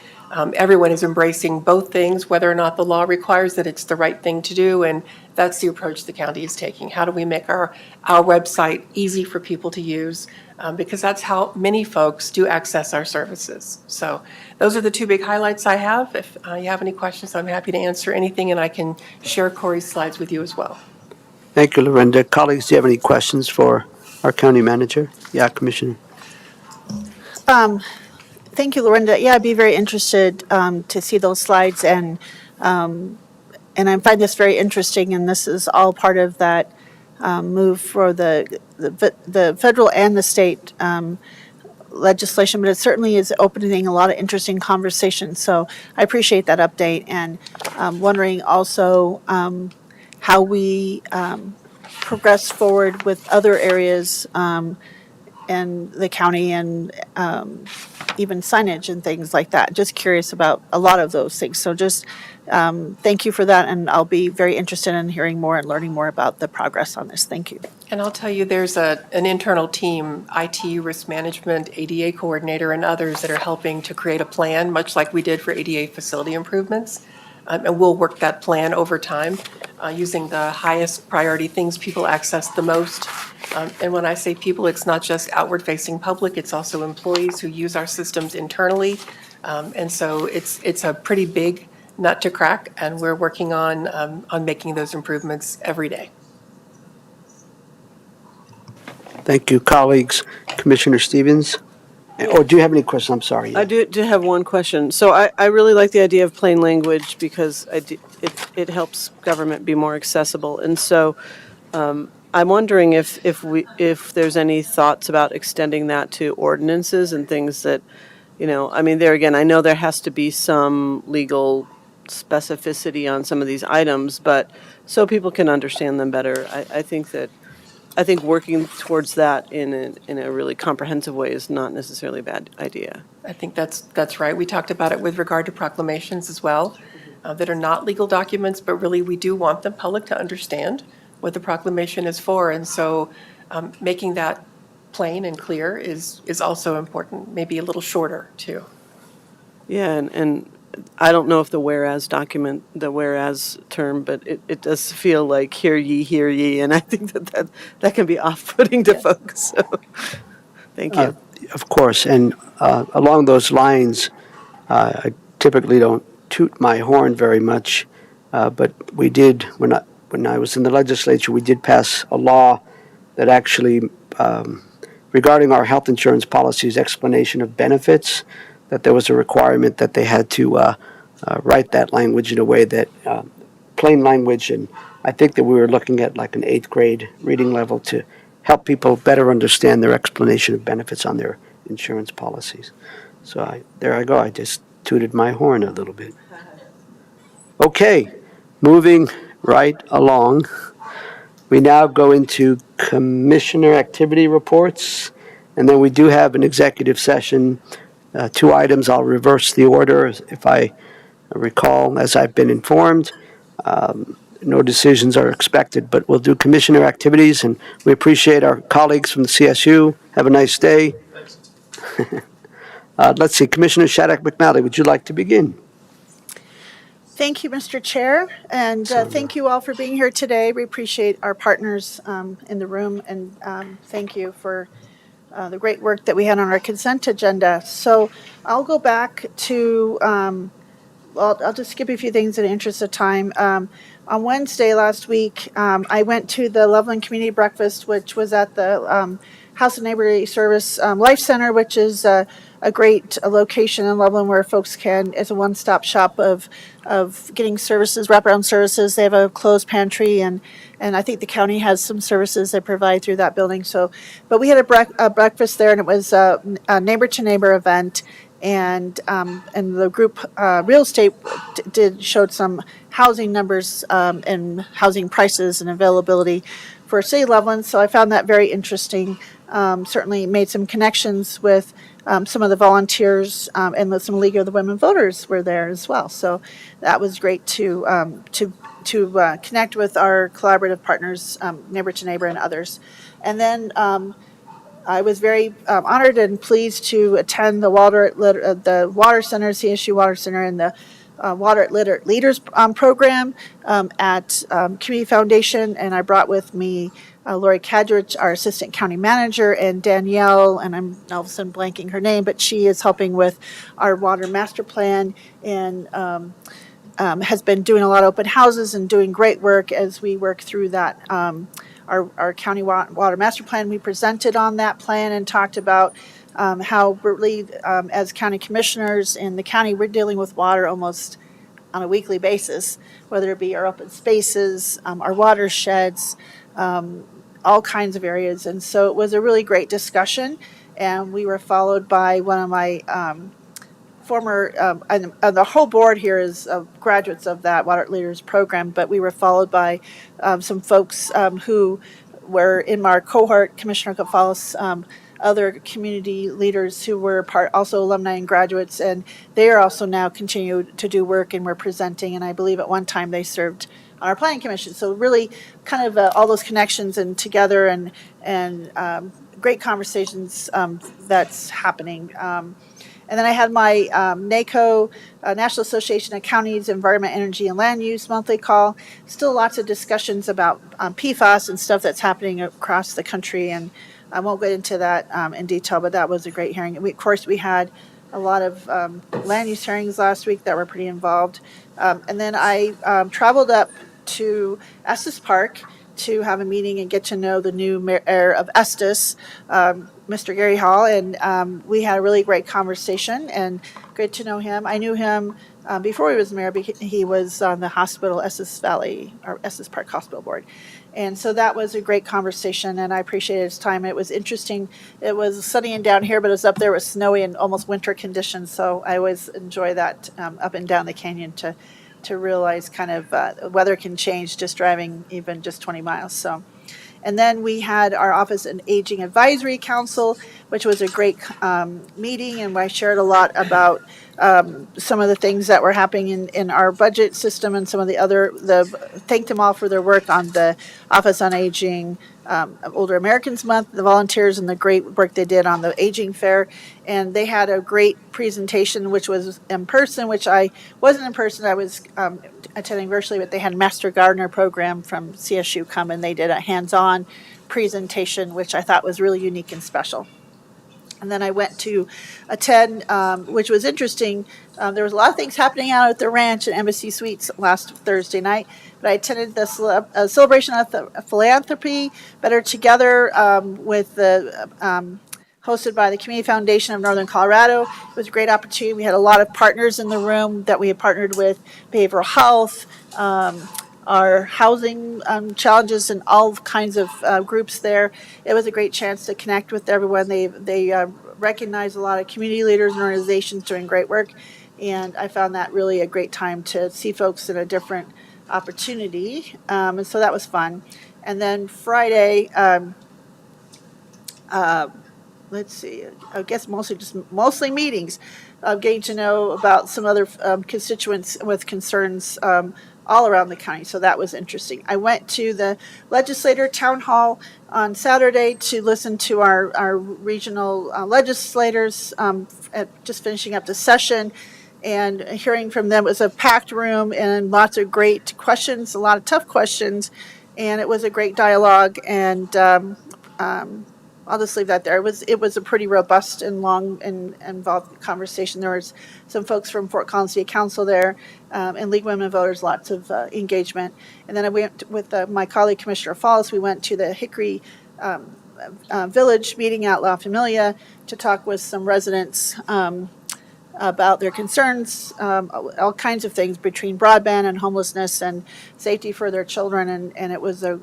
Everyone is embracing both things, whether or not the law requires that it's the right thing to do, and that's the approach the county is taking. How do we make our website easy for people to use? Because that's how many folks do access our services. So those are the two big highlights I have. If you have any questions, I'm happy to answer anything, and I can share Corey's slides with you as well. Thank you, Lorinda. Colleagues, do you have any questions for our county manager? Yeah, Commissioner. Thank you, Lorinda. Yeah, I'd be very interested to see those slides, and I find this very interesting. And this is all part of that move for the federal and the state legislation. But it certainly is opening a lot of interesting conversations. So I appreciate that update, and wondering also how we progress forward with other areas in the county, and even signage and things like that. Just curious about a lot of those things. So just thank you for that, and I'll be very interested in hearing more and learning more about the progress on this. Thank you. And I'll tell you, there's an internal team, IT, risk management, ADA coordinator, and others that are helping to create a plan, much like we did for ADA facility improvements. And we'll work that plan over time using the highest priority things people access the most. And when I say people, it's not just outward-facing public, it's also employees who use our systems internally. And so it's a pretty big nut to crack, and we're working on making those improvements every day. Thank you, colleagues. Commissioner Stevens? Or do you have any questions? I'm sorry. I do have one question. So I really like the idea of plain language because it helps government be more accessible. And so I'm wondering if there's any thoughts about extending that to ordinances and things that, I mean, there again, I know there has to be some legal specificity on some of these items, but so people can understand them better. I think working towards that in a really comprehensive way is not necessarily a bad idea. I think that's right. We talked about it with regard to proclamations as well, that are not legal documents, but really we do want the public to understand what the proclamation is for. And so making that plain and clear is also important, maybe a little shorter too. Yeah, and I don't know if the whereas term, but it does feel like hear ye, and I think that can be off-putting to folks. So, thank you. of course. And along those lines, I typically don't toot my horn very much, but we did, when I was in the legislature, we did pass a law that actually, regarding our health insurance policies, explanation of benefits, that there was a requirement that they had to write that language in a way that, plain language, and I think that we were looking at like an eighth grade reading level to help people better understand their explanation of benefits on their insurance policies. So there I go. I just tooted my horn a little bit. Okay, moving right along. We now go into commissioner activity reports, and then we do have an executive session. Two items. I'll reverse the order if I recall, as I've been informed. No decisions are expected, but we'll do commissioner activities, and we appreciate our colleagues from the CSU. Have a nice day. Let's see, Commissioner Shattuck McNally, would you like to begin? Thank you, Mr. Chair, and thank you all for being here today. We appreciate our partners in the room, and thank you for the great work that we had on our consent agenda. So I'll go back to, well, I'll just skip a few things in the interest of time. On Wednesday last week, I went to the Loveland Community Breakfast, which was at the House of Neighborly Service Life Center, which is a great location in Loveland where folks can, it's a one-stop shop of getting services, wraparound services. They have a closed pantry, and I think the county has some services they provide through that building. So, but we had a breakfast there, and it was a neighbor-to-neighbor event. And the group real estate showed some housing numbers and housing prices and availability for City of Loveland. So I found that very interesting. Certainly made some connections with some of the volunteers and some League of the Women Voters were there as well. So that was great to connect with our collaborative partners, neighbor to neighbor and others. And then I was very honored and pleased to attend the Water Center, CSU Water Center, and the Water Leaders program at Community Foundation. And I brought with me Lori Kadrich, our assistant county manager, and Danielle, and I'm all of a sudden blanking her name, but she is helping with our water master plan and has been doing a lot of open houses and doing great work as we work through that. Our county water master plan, we presented on that plan and talked about how really, as county commissioners in the county, we're dealing with water almost on a weekly basis, whether it be our open spaces, our watersheds, all kinds of areas. And so it was a really great discussion, and we were followed by one of my former, and the whole board here is graduates of that Water Leaders program, but we were followed by some folks who were in our cohort, Commissioner Kafalis, other community leaders who were also alumni and graduates, and they are also now continue to do work and were presenting, and I believe at one time they served on our planning commission. So really kind of all those connections and together and great conversations that's happening. And then I had my NACO, National Association of Counties, Environment, Energy, and Land Use monthly call. Still lots of discussions about PFAS and stuff that's happening across the country, and I won't get into that in detail, but that was a great hearing. Of course, we had a lot of land use hearings last week that were pretty involved. And then I traveled up to Estes Park to have a meeting and get to know the new mayor of Estes, Mr. Gary Hall, and we had a really great conversation and good to know him. I knew him before he was mayor because he was on the hospital, Estes Valley, or Estes Park Hospital Board. And so that was a great conversation, and I appreciated his time. It was interesting. It was sunny and down here, but it was up there with snowy and almost winter conditions, so I always enjoy that up and down the canyon to realize kind of weather can change just driving even just 20 miles. So, and then we had our Office and Aging Advisory Council, which was a great meeting, and I shared a lot about some of the things that were happening in our budget system and some of thanked them all for their work on the Office on Aging Older Americans Month, the volunteers, and the great work they did on the Aging Fair. And they had a great presentation, which was in person, which I wasn't in person. I was attending virtually, but they had Master Gardener program from CSU come, and they did a hands-on presentation, which I thought was really unique and special. And then I went to attend, which was interesting. There was a lot of things happening out at the ranch and Embassy Suites last Thursday night, but I attended the celebration of philanthropy, Better Together, with the hosted by the Community Foundation of Northern Colorado. It was a great opportunity. We had a lot of partners in the room that we had partnered with, behavioral health, our housing challenges, and all kinds of groups there. It was a great chance to connect with everyone. They recognize a lot of community leaders and organizations doing great work, and I found that really a great time to see folks in a different opportunity, and so that was fun. And then Friday, let's see, I guess mostly meetings, getting to know about some other constituents with concerns all around the county. So that was interesting. I went to the legislator town hall on Saturday to listen to our regional legislators just finishing up the session. And hearing from them, it was a packed room and lots of great questions, a lot of tough questions, and it was a great dialogue. And I'll just leave that there. It was a pretty robust and long and involved conversation. There was some folks from Fort Collins City Council there, and League of Women Voters, lots of engagement. And then I went with my colleague Commissioner Falls. We went to the Hickory Village meeting at La Familia to talk with some residents about their concerns, all kinds of things between broadband and homelessness and safety for their children. And it was a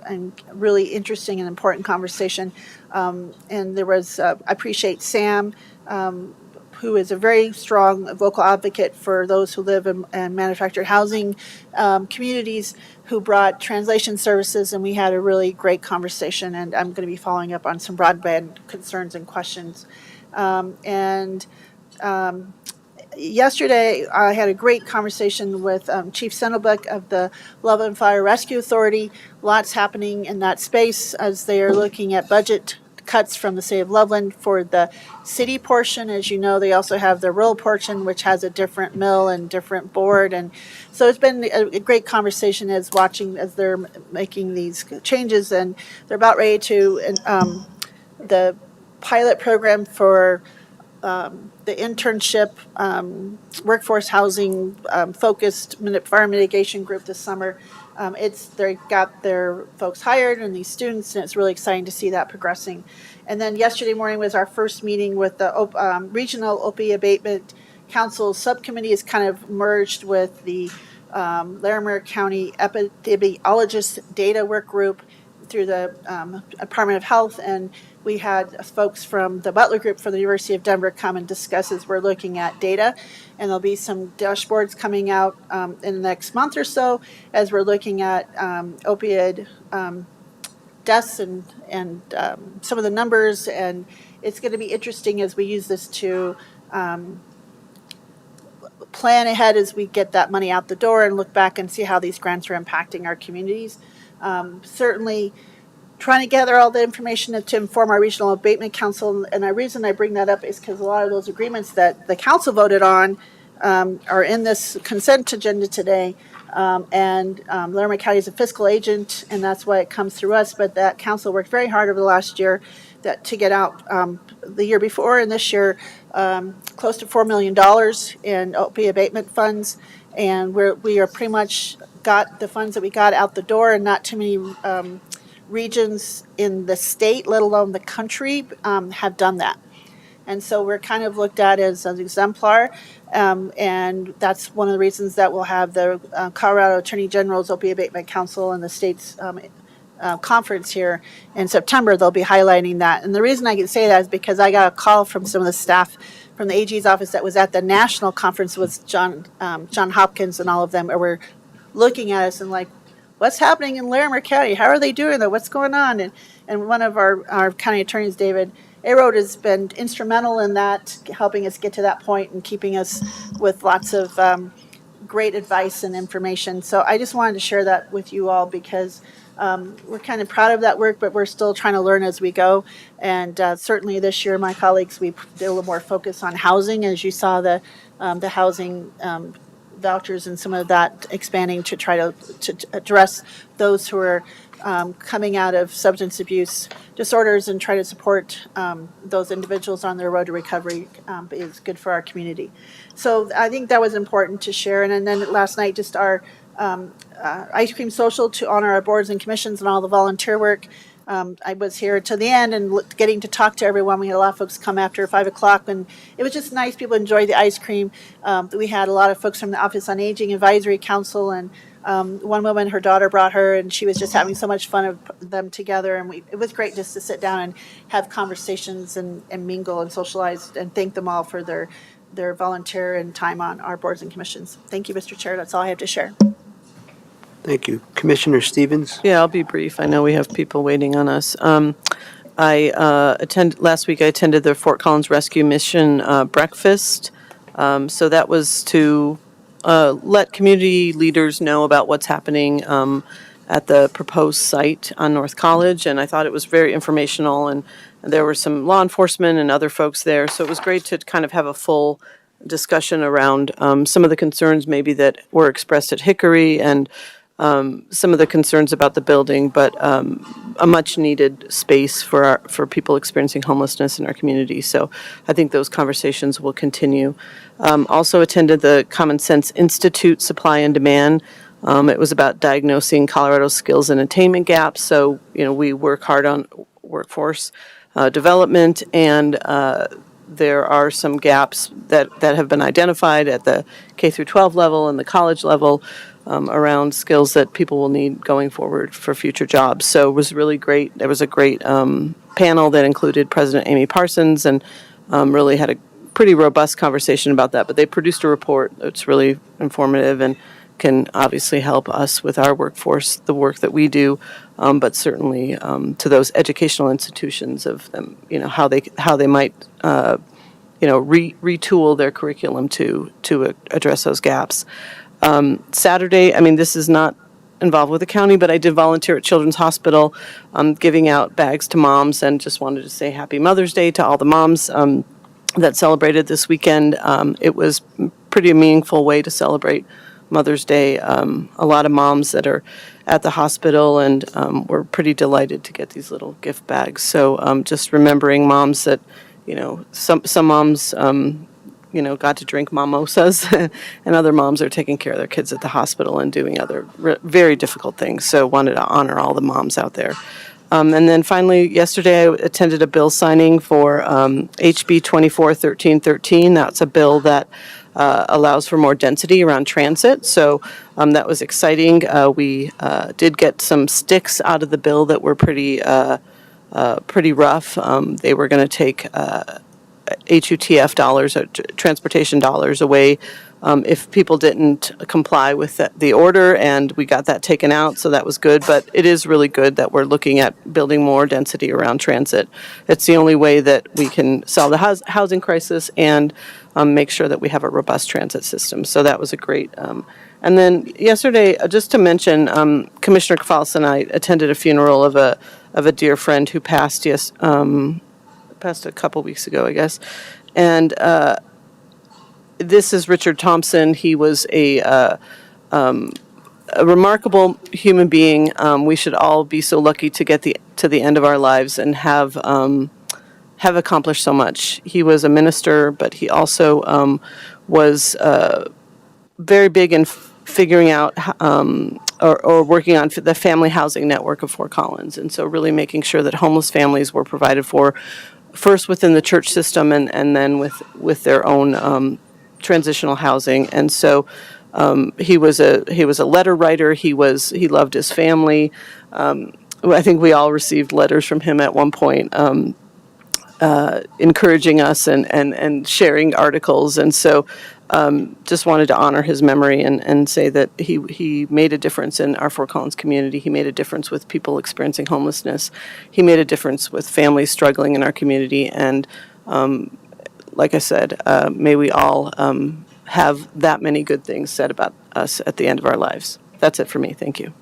really interesting and important conversation. And there was, I appreciate Sam, who is a very strong vocal advocate for those who live in manufactured housing communities, who brought translation services, and we had a really great conversation. And I'm going to be following up on some broadband concerns and questions. Yesterday, I had a great conversation with Chief Sendelbeck of the Loveland Fire Rescue Authority. Lots happening in that space as they are looking at budget cuts from the city of Loveland for the city portion. As you know, they also have the rural portion, which has a different mill and different board. And so it's been a great conversation as they're making these changes, and they're about ready to, the pilot program for the internship workforce housing focused fire mitigation group this summer. They got their folks hired and these students, and it's really exciting to see that progressing. And then yesterday morning was our first meeting with the Regional Opioid Abatement Council subcommittee. Is kind of merged with the Larimer County Epidemiologist Data Work Group through the Department of Health, and we had folks from the Butler Group from the University of Denver come and discuss as we're looking at data. And there'll be some dashboards coming out in the next month or so as we're looking at opioid deaths and some of the numbers. And it's going to be interesting as we use this to plan ahead as we get that money out the door and look back and see how these grants are impacting our communities. Certainly trying to gather all the information to inform our Regional Abatement Council. And the reason I bring that up is because a lot of those agreements that the council voted on are in this consent agenda today. Larimer County is a fiscal agent, and that's why it comes through us. But that council worked very hard over the last year to get out the year before and this year close to $4 million in opioid abatement funds. And we are pretty much got the funds that we got out the door, and not too many regions in the state, let alone the country, have done that. And so we're kind of looked at as an exemplar, and that's one of the reasons that we'll have the Colorado Attorney General's Opioid Abatement Council and the state's conference here in September. They'll be highlighting that. And the reason I can say that is because I got a call from some of the staff from the AG's office that was at the national conference with John Hopkins and all of them, were looking at us and like, what's happening in Larimer County? How are they doing that? What's going on? And one of our county attorneys, David Arod, has been instrumental in that, helping us get to that point and keeping us with lots of great advice and information. So I just wanted to share that with you all because we're kind of proud of that work, but we're still trying to learn as we go. And certainly this year, my colleagues, we did a little more focus on housing, as you saw the housing vouchers and some of that expanding to try to address those who are coming out of substance abuse disorders and try to support those individuals on their road to recovery is good for our community. So I think that was important to share. And then last night, just our ice cream social to honor our boards and commissions and all the volunteer work. I was here to the end and getting to talk to everyone. We had a lot of folks come after 5 o'clock, and it was just nice. People enjoyed the ice cream. We had a lot of folks from the Office on Aging Advisory Council, and one woman, her daughter brought her, and she was just having so much fun of them together. And it was great just to sit down and have conversations and mingle and socialize, and thank them all for their volunteer and time on our boards and commissions. Thank you, Mr. Chair. That's all I have to share. Thank you. Commissioner Stevens? Yeah, I'll be brief. I know we have people waiting on us. Last week I attended the Fort Collins Rescue Mission breakfast. So that was to let community leaders know about what's happening at the proposed site on North College, and I thought it was very informational, and there were some law enforcement and other folks there, so it was great to kind of have a full discussion around some of the concerns maybe that were expressed at Hickory, and some of the concerns about the building, but a much-needed space for people experiencing homelessness in our community. So I think those conversations will continue. Also attended the Common Sense Institute Supply and Demand. It was about diagnosing Colorado's skills and attainment gaps. So, we work hard on workforce development, and there are some gaps that have been identified at the K through 12 level and the college level around skills that people will need going forward for future jobs. So it was really great. There was a great panel that included President Amy Parsons, and really had a pretty robust conversation about that. But they produced a report that's really informative and can obviously help us with our workforce, the work that we do, but certainly to those educational institutions of them, how they might retool their curriculum to address those gaps. Saturday, this is not involved with the county, but I did volunteer at Children's Hospital, giving out bags to moms, and just wanted to say Happy Mother's Day to all the moms that celebrated this weekend. It was pretty a meaningful way to celebrate Mother's Day. A lot of moms that are at the hospital, and we're pretty delighted to get these little gift bags. So just remembering moms that, some moms, got to drink mimosas, and other moms are taking care of their kids at the hospital and doing other very difficult things. So wanted to honor all the moms out there. And then finally, yesterday I attended a bill signing for HB 241313. That's a bill that allows for more density around transit. So that was exciting. We did get some sticks out of the bill that were pretty rough. They were going to take HUTF dollars, transportation dollars, away if people didn't comply with the order, and we got that taken out, so that was good. But it is really good that we're looking at building more density around transit. It's the only way that we can solve the housing crisis and make sure that we have a robust transit system. So that was a great. And then yesterday, just to mention, Commissioner Kafalis and I attended a funeral of a dear friend who passed passed a couple weeks ago, I guess. And this is Richard Thompson. He was a remarkable human being. We should all be so lucky to get to the end of our lives and have accomplished so much. He was a minister, but he also was very big in figuring out or working on the family housing network of Fort Collins. And so really making sure that homeless families were provided for first within the church system, and then with their own transitional housing. And so he was a letter writer. He loved his family. I think we all received letters from him at one point, encouraging us and sharing articles. And so just wanted to honor his memory and say that he made a difference in our Fort Collins community. He made a difference with people experiencing homelessness. He made a difference with families struggling in our community. And like I said, may we all have that many good things said about us at the end of our lives. That's it for me. Thank you.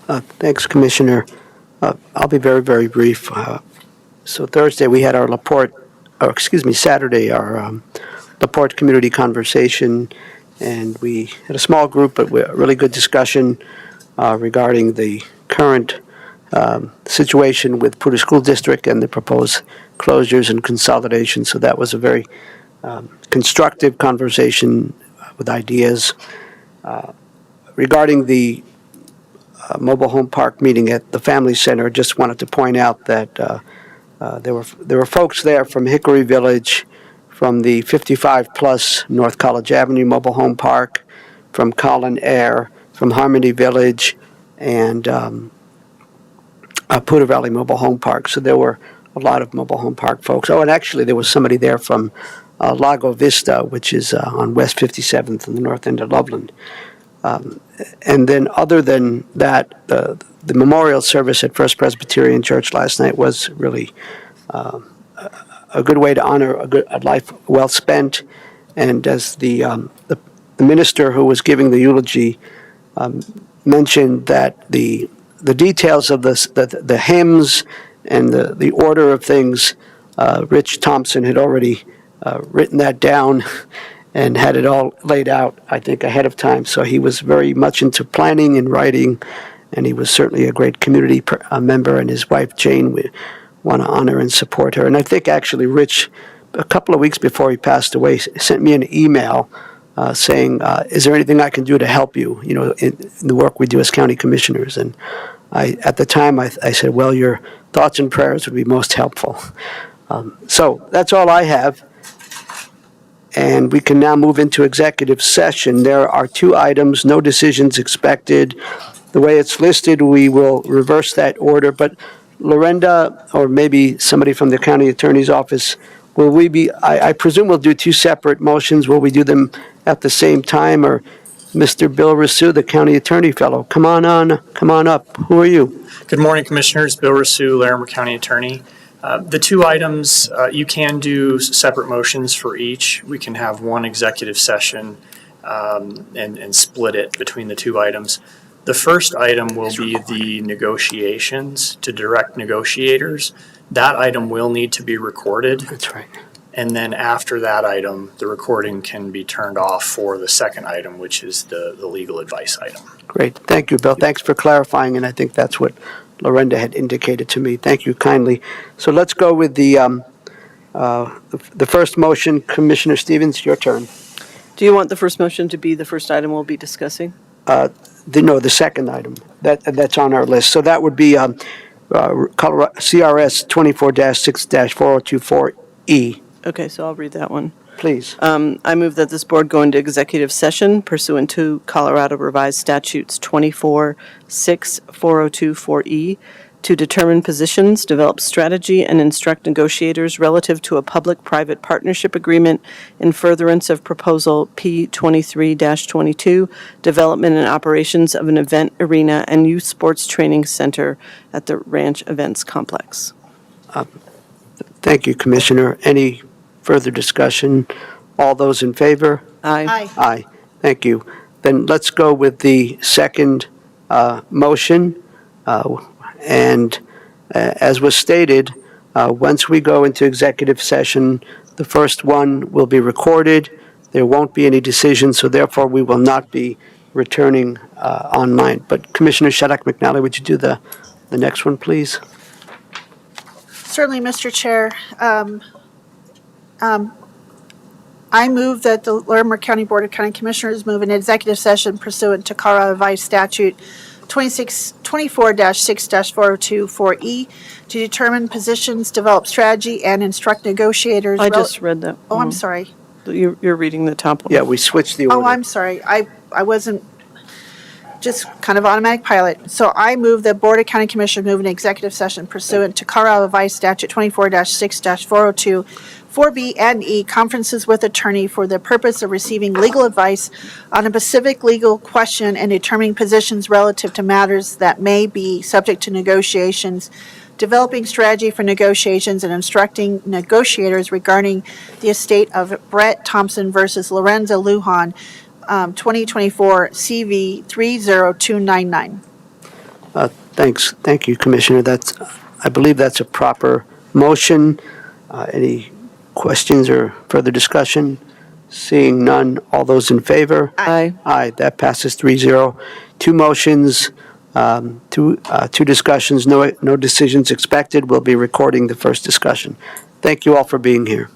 Thanks, Commissioner. I'll be very, very brief. So Thursday we had our Saturday, our LaPorte community conversation, and we had a small group, but a really good discussion regarding the current situation with Pruder School District and the proposed closures and consolidation. So that was a very constructive conversation with ideas. Regarding the mobile home park meeting at the Family Center, just wanted to point out that there were folks there from Hickory Village, from the 55-plus North College Avenue Mobile Home Park, from Collin Air, from Harmony Village, and Poudre Valley Mobile Home Park. So there were a lot of mobile home park folks. Oh, and actually there was somebody there from Lago Vista, which is on West 57th in the north end of Loveland. And then other than that, the memorial service at First Presbyterian Church last night was really a good way to honor a life well spent. And as the minister who was giving the eulogy mentioned, that the details of the hymns and the order of things, Rich Thompson had already written that down and had it all laid out, I think, ahead of time. So he was very much into planning and writing, and he was certainly a great community member, and his wife, Jane, we want to honor and support her. And I think actually Rich, a couple of weeks before he passed away, sent me an email saying, is there anything I can do to help you, in the work we do as county commissioners? And at the time, I said, well, your thoughts and prayers would be most helpful. So that's all I have. And we can now move into executive session. There are 2 items, no decisions expected. The way it's listed, we will reverse that order. But Lorenda, or maybe somebody from the county attorney's office, will we be, I presume we'll do 2 separate motions. Will we do them at the same time? Or Mr. Bill Rasu, the county attorney fellow, come on up. Who are you? Good morning, Commissioners. Bill Rasu, Larimer County Attorney. The 2 items, you can do separate motions for each. We can have one executive session and split it between the 2 items. The first item will be the negotiations to direct negotiators. That item will need to be recorded. That's right. And then after that item, the recording can be turned off for the second item, which is the legal advice item. Great. Thank you, Bill. Thanks for clarifying, and I think that's what Lorenda had indicated to me. Thank you kindly. So let's go with the first motion. Commissioner Stevens, your turn. Do you want the first motion to be the first item we'll be discussing? The second item. That's on our list. So that would be Colorado CRS 24-6-4024E. Okay, so I'll read that one. Please. I move that this board go into executive session pursuant to Colorado Revised Statutes 24-6-4024E to determine positions, develop strategy, and instruct negotiators relative to a public-private partnership agreement in furtherance of Proposal P23-22, development and operations of an event arena and youth sports training center at the Ranch Events Complex. Thank you, Commissioner. Any further discussion? All those in favor? Aye. Aye. Thank you. Then let's go with the second motion. And as was stated, once we go into executive session, the first one will be recorded. There won't be any decision, so therefore we will not be returning online. But Commissioner Shaddock McNally, would you do the next one, please? Certainly, Mr. Chair. I move that the Larimer County Board of County Commissioners move an executive session pursuant to Colorado Revised Statute 24-6-4024E to determine positions, develop strategy, and instruct negotiators. I just read that. Oh, I'm sorry. You're reading the top one. Yeah, we switched the order. Oh, I'm sorry. I wasn't, just kind of automatic pilot. So I move that Board of County Commissioners move an executive session pursuant to Colorado Revised Statute 24-6-4024B and E, conferences with attorney for the purpose of receiving legal advice on a specific legal question and determining positions relative to matters that may be subject to negotiations, developing strategy for negotiations, and instructing negotiators regarding the estate of Brett Thompson versus Lorenzo Lujan, 2024 CV 30299. Thanks. Thank you, Commissioner. I believe that's a proper motion. Any questions or further discussion? Seeing none, all those in favor? Aye. Aye, that passes 3-0. 2 motions, Two discussions, no decisions expected. We'll be recording the first discussion. Thank you all for being here.